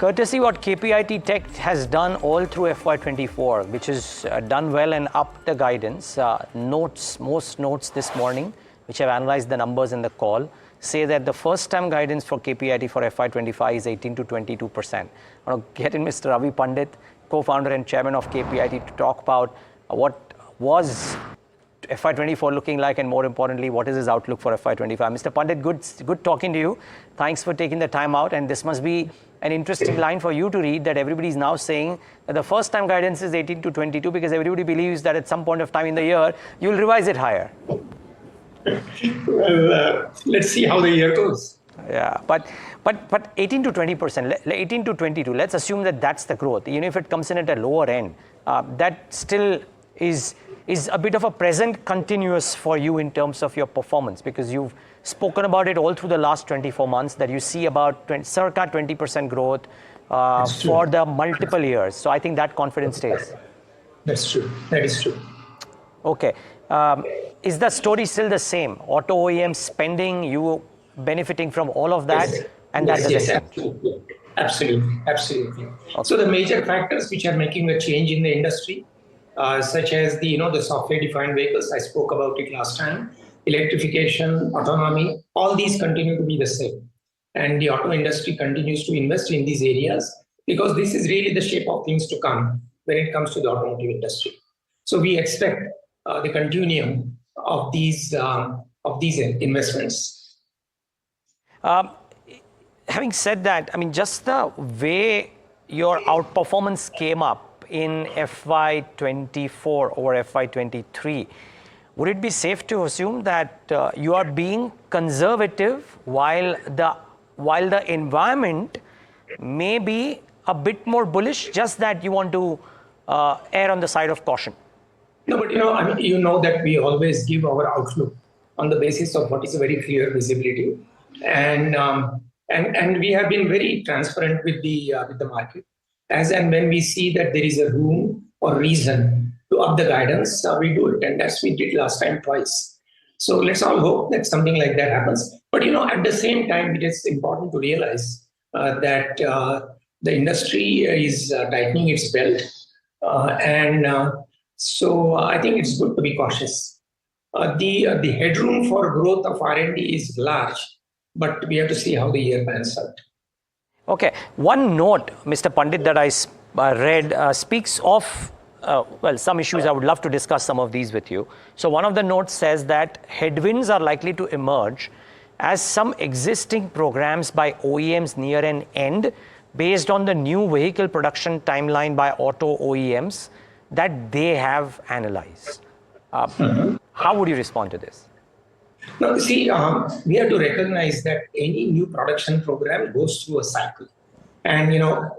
Courtesy what KPIT Tech has done all through FY24, which has done well and upped the guidance. Most notes this morning, which have analyzed the numbers in the call, say that the first time guidance for KPIT for FY25 is 18 to 22%. I want to get in Mr. Ravi Pandit, co-founder and chairman of KPIT, to talk about what was FY24 looking like, and more importantly, what is his outlook for FY25. Mr. Pandit, good talking to you. Thanks for taking the time out, and this must be an interesting line for you to read, that everybody is now saying that the first time guidance is 18 to 22 because everybody believes that at some point of time in the year, you'll revise it higher. Well, let's see how the year goes. Yeah, but 18 to 20%, 18 to 22, let's assume that that's the growth. Even if it comes in at a lower end, that still is a bit of a present continuous for you in terms of your performance, because you've spoken about it all through the last 24 months that you see about circa 20% growth for the multiple years. So I think that confidence stays. That's true. That is true. Okay. Is the story still the same? Auto OEM spending, you benefiting from all of that? Yes. And that yes, doesn't change? Absolutely. Okay. So the major factors which are making a change in the industry, such as the software-defined vehicles, I spoke about it last time, electrification, autonomy, all these continue to be the same. And the auto industry continues to invest in these areas because this is really the shape of things to come when it comes to the automotive industry. So we expect the continuum of these investments. Having said that, I mean, just the way your outperformance came up in FY24 over FY23, would it be safe to assume that you are being conservative while the environment may be a bit more bullish, just that you want to err on the side of caution? No, but you know that we always give our outlook on the basis of what is a very clear visibility, and we have been very transparent with the market. As and when we see that there is a room or reason to up the guidance, we do it, and that's what we did last time twice. So let's all hope that something like that happens. But at the same time, it is important to realize that the industry is tightening its belt, so I think it's good to be cautious. The headroom for growth of R&D is large, but we have to see how the year pans out. Okay. One note, Mr. Pandit, that I read speaks of, some issues. I would love to discuss some of these with you. So one of the notes says that headwinds are likely to emerge as some existing programs by OEMs near an end based on the new vehicle production timeline by auto OEMs that they have analyzed. How would you respond to this? Now, see, we have to recognize that any new production program goes through a cycle. And,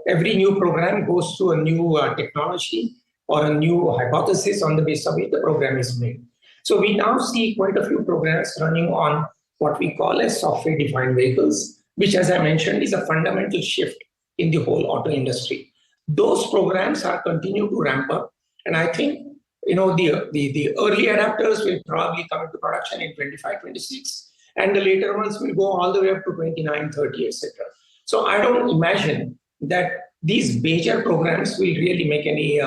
every new program goes through a new technology or a new hypothesis on the basis of which the program is made. So we now see quite a few programs running on what we call as software-defined vehicles, which, as I mentioned, is a fundamental shift in the whole auto industry. Those programs are continuing to ramp up. And I think, the early adapters will probably come into production in 25, 26, and the later ones will go all the way up to 29, 30, etc. So I don't imagine that these major programs will really make any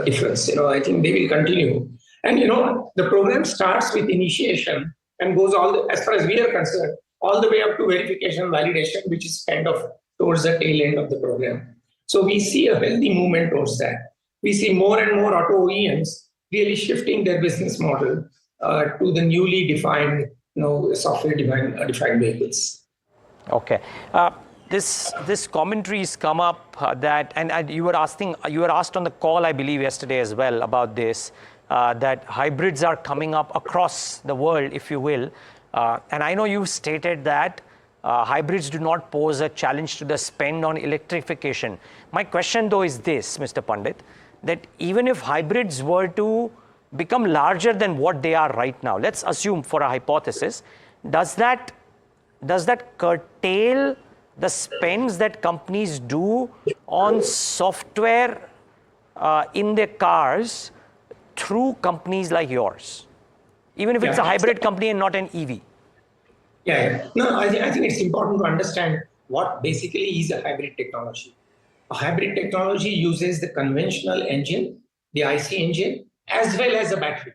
difference. I think they will continue. And, the program starts with initiation and goes as far as we are concerned, all the way up to verification, validation, which is kind of towards the tail end of the program. So we see a healthy movement towards that. We see more and more auto OEMs really shifting their business model to the newly defined, software-defined vehicles. Okay. This commentary has come up that, and you were asked on the call, I believe, yesterday as well about this, that hybrids are coming up across the world, if you will. And I know you stated that hybrids do not pose a challenge to the spend on electrification. My question, though, is this, Mr. Pandit, that even if hybrids were to become larger than what they are right now, let's assume for a hypothesis, does that curtail the spends that companies do on software in their cars through companies like yours, even if it's a hybrid company and not an EV? Yeah. No, I think it's important to understand what basically is a hybrid technology. A hybrid technology uses the conventional engine, the IC engine, as well as a battery.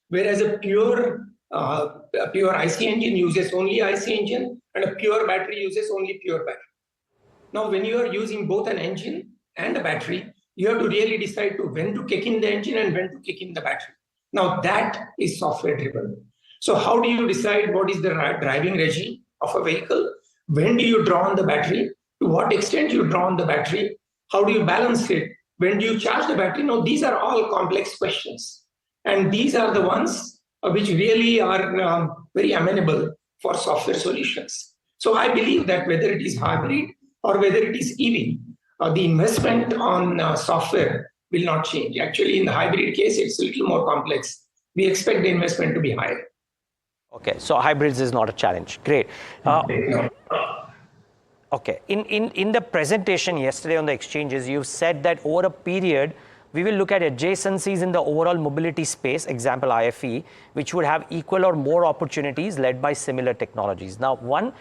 Whereas a pure IC engine uses only IC engine, and a pure battery uses only pure battery. Now, when you are using both an engine and a battery, you have to really decide to when to kick in the engine and when to kick in the battery. Now, that is software driven. So how do you decide what is the driving regime of a vehicle? When do you draw on the battery? To what extent you draw on the battery? How do you balance it? When do you charge the battery? Now, these are all complex questions. And these are the ones which really are very amenable for software solutions. So I believe that whether it is hybrid or whether it is EV, the investment on software will not change. Actually, in the hybrid case, it's a little more complex. We expect the investment to be higher. Okay, so hybrids is not a challenge. Great. Okay, in the presentation yesterday on the exchanges, you've said that over a period, we will look at adjacencies in the overall mobility space, example IFE, which would have equal or more opportunities led by similar technologies. Now, one,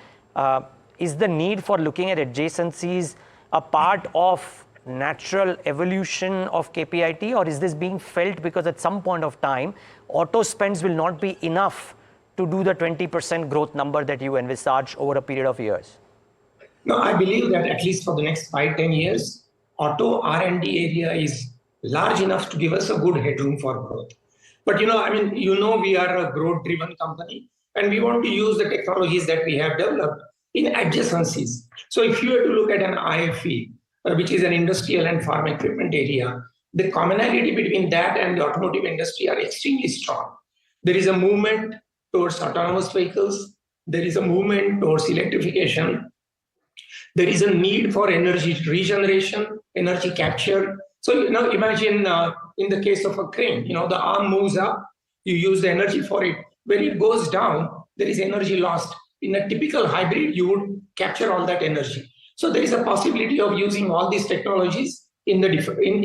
is the need for looking at adjacencies a part of natural evolution of KPIT, or is this being felt because at some point of time, auto spends will not be enough to do the 20% growth number that you envisage over a period of years? No, I believe that at least for the next 5-10 years, auto R&D area is large enough to give us a good headroom for growth. But we are a growth-driven company, and we want to use the technologies that we have developed in adjacencies. So if you were to look at an IFE, which is an industrial and farm equipment area, the commonality between that and the automotive industry are extremely strong. There is a movement towards autonomous vehicles. There is a movement towards electrification. There is a need for energy regeneration, energy capture. So imagine in the case of a crane, the arm moves up, you use the energy for it. When it goes down, there is energy lost. In a typical hybrid, you would capture all that energy. So there is a possibility of using all these technologies in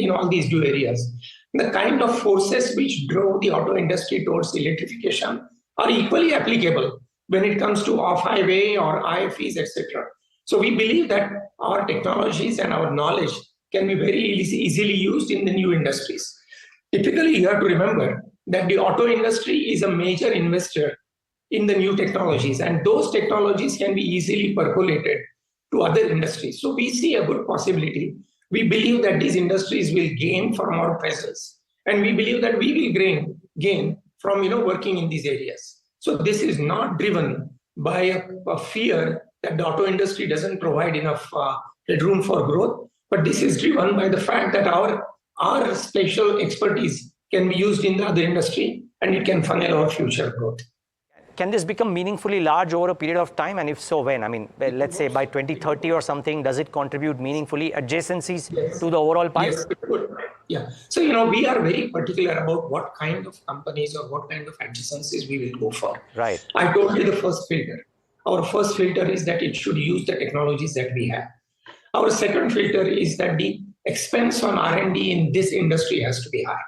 all these new areas. The kind of forces which drove the auto industry towards electrification are equally applicable when it comes to off-highway or IFEs, etc. So we believe that our technologies and our knowledge can be very easily used in the new industries. Typically, you have to remember that the auto industry is a major investor in the new technologies, and those technologies can be easily percolated to other industries. So we see a good possibility. We believe that these industries will gain from our presence, and we believe that we will gain from working in these areas. So this is not driven by a fear that the auto industry doesn't provide enough headroom for growth, but this is driven by the fact that our special expertise can be used in the other industry, and it can funnel our future growth. Can this become meaningfully large over a period of time? And if so, when? I mean, let's say by 2030 or something, does it contribute meaningfully adjacencies to the overall pie? Yes, it would. Yeah. So, we are very particular about what kind of companies or what kind of adjacencies we will go for. Right. I told you the first filter. Our first filter is that it should use the technologies that we have. Our second filter is that the expense on R&D in this industry has to be high.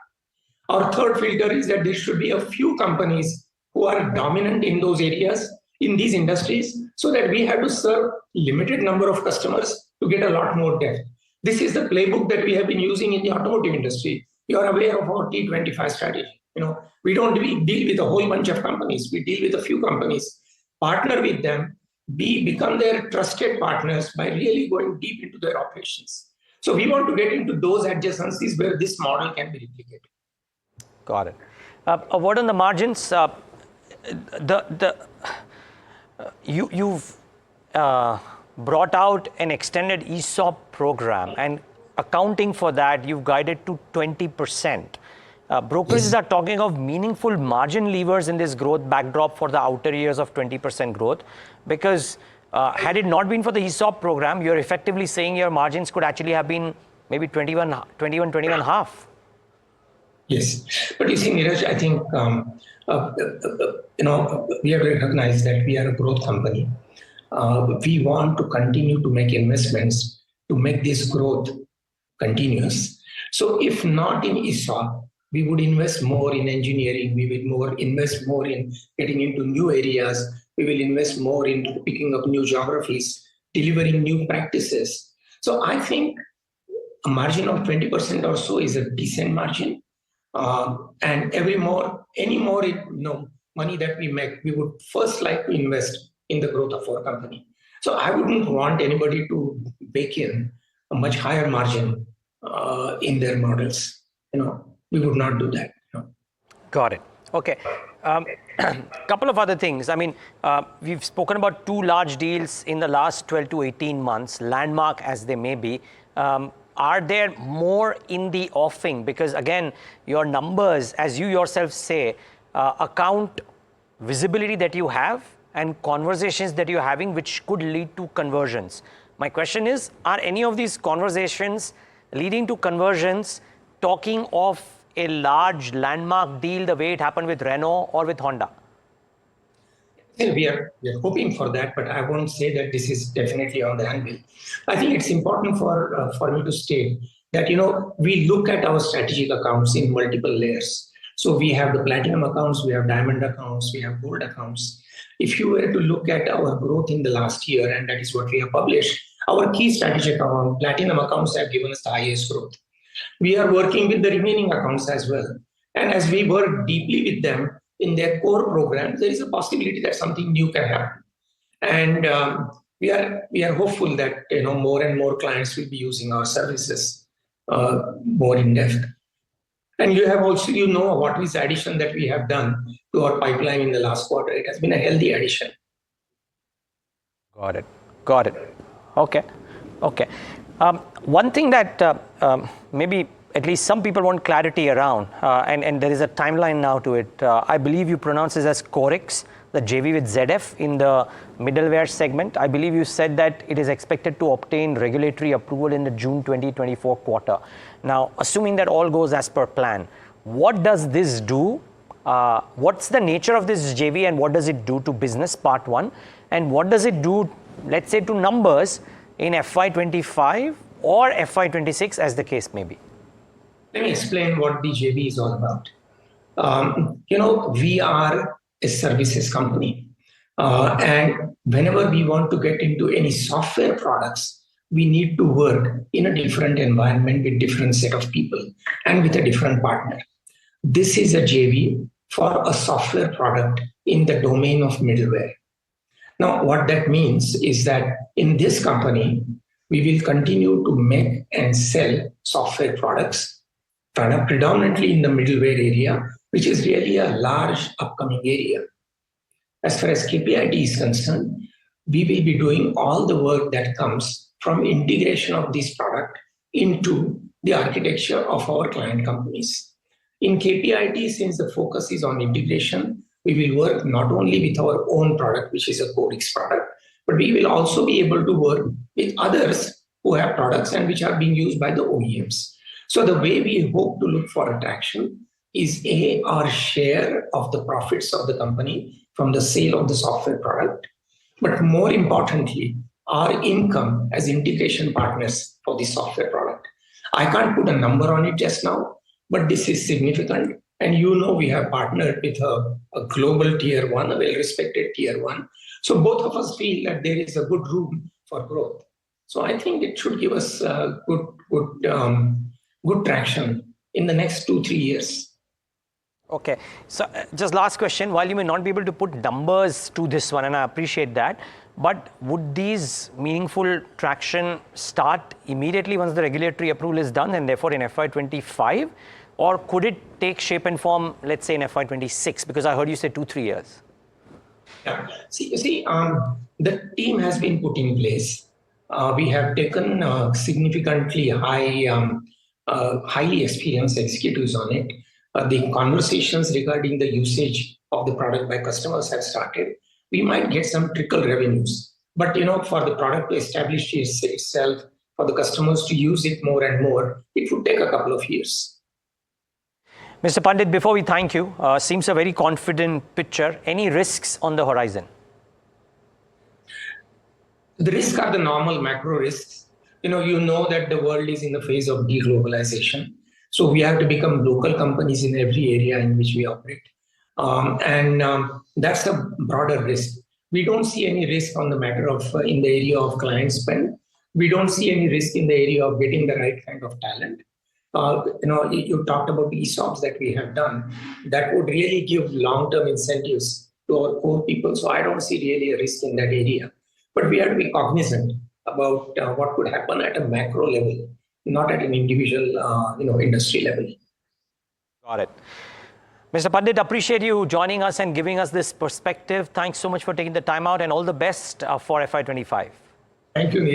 Our third filter is that there should be a few companies who are dominant in those areas, in these industries, so that we have to serve limited number of customers to get a lot more depth. This is the playbook that we have been using in the automotive industry. You are aware of our T25 strategy. We don't deal with a whole bunch of companies. We deal with a few companies, partner with them, become their trusted partners by really going deep into their operations. So we want to get into those adjacencies where this model can be replicated. Got it. A word on the margins. You've brought out an extended ESOP program, and accounting for that, you've guided to 20%. Brokerages are talking of meaningful margin levers in this growth backdrop for the outer years of 20% growth, because had it not been for the ESOP program, you're effectively saying your margins could actually have been maybe 21.5. Yes, but you see, Neeraj, I think we have to recognize that we are a growth company. We want to continue to make investments to make this growth continuous. So if not in ESOP, we would invest more in engineering. We will invest more in getting into new areas. We will invest more in picking up new geographies. delivering new practices. So I think a margin of 20% or so is a decent margin. And any more money that we make, we would first like to invest in the growth of our company. So I wouldn't want anybody to bake in a much higher margin in their models. We would not do that. Got it. Okay. Couple of other things. I mean, we've spoken about 2 large deals in the last 12 to 18 months, landmark as they may be. Are there more in the offing? Because again, your numbers, as you yourself say, account visibility that you have and conversations that you're having which could lead to conversions. My question is, are any of these conversations leading to conversions talking of a large landmark deal the way it happened with Renault or with Honda? We are hoping for that, but I won't say that this is definitely on the anvil. I think it's important for me to state that we look at our strategic accounts in multiple layers. So we have the platinum accounts, we have diamond accounts, we have gold accounts. If you were to look at our growth in the last year, and that is what we have published, our key strategic account, platinum accounts, have given us the highest growth. We are working with the remaining accounts as well. And as we work deeply with them in their core programs, there is a possibility that something new can happen. And we are hopeful that more and more clients will be using our services more in depth. And you have also, what is the addition that we have done to our pipeline in the last quarter. It has been a healthy addition. Got it. Okay. One thing that maybe at least some people want clarity around, and there is a timeline now to it. I believe you pronounce this as Corix, the JV with ZF in the middleware segment. I believe you said that it is expected to obtain regulatory approval in the June 2024 quarter. Now, assuming that all goes as per plan, what does this do? What's the nature of this JV and what does it do to business, part one? And what does it do, let's say, to numbers in FY25 or FY26 as the case may be? Let me explain what the JV is all about. We are a services company. And whenever we want to get into any software products, we need to work in a different environment with different set of people and with a different partner. This is a JV for a software product in the domain of middleware. Now, what that means is that in this company, we will continue to make and sell software products, predominantly in the middleware area, which is really a large upcoming area. As far as KPIT is concerned, we will be doing all the work that comes from integration of this product into the architecture of our client companies. In KPIT, since the focus is on integration, we will work not only with our own product, which is a Corix product, but we will also be able to work with others who have products and which are being used by the OEMs. So the way we hope to look for attraction is our share of the profits of the company from the sale of the software product, but more importantly, our income as integration partners for the software product. I can't put a number on it just now, but this is significant. And we have partnered with a global tier one, a well-respected tier one. So both of us feel that there is a good room for growth. So I think it should give us good traction in the next 2-3 years. Okay, so just last question. While you may not be able to put numbers to this one, and I appreciate that, but would these meaningful traction start immediately once the regulatory approval is done and therefore in FY25? Or could it take shape and form, let's say, in FY26? Because I heard you say 2-3 years. Yeah. The team has been put in place. We have taken significantly highly experienced executives on it. The conversations regarding the usage of the product by customers have started. We might get some trickle revenues. But, for the product to establish itself, for the customers to use it more and more, it would take a couple of years. Mr. Pandit, before we thank you, seems a very confident picture. Any risks on the horizon? The risks are the normal macro risks. You know that the world is in the phase of deglobalization. So we have to become local companies in every area in which we operate. And that's a broader risk. we don't see any risk on the matter of in the area of client spend. We don't see any risk in the area of getting the right kind of talent. You talked about the ESOPs that we have done. That would really give long-term incentives to our core people. So I don't see really a risk in that area. But we have to be cognizant about what could happen at a macro level, not at an individual, industry level. Got it. Mr. Pandit, appreciate you joining us and giving us this perspective. Thanks so much for taking the time out, and all the best for FY25. Thank you, Neil.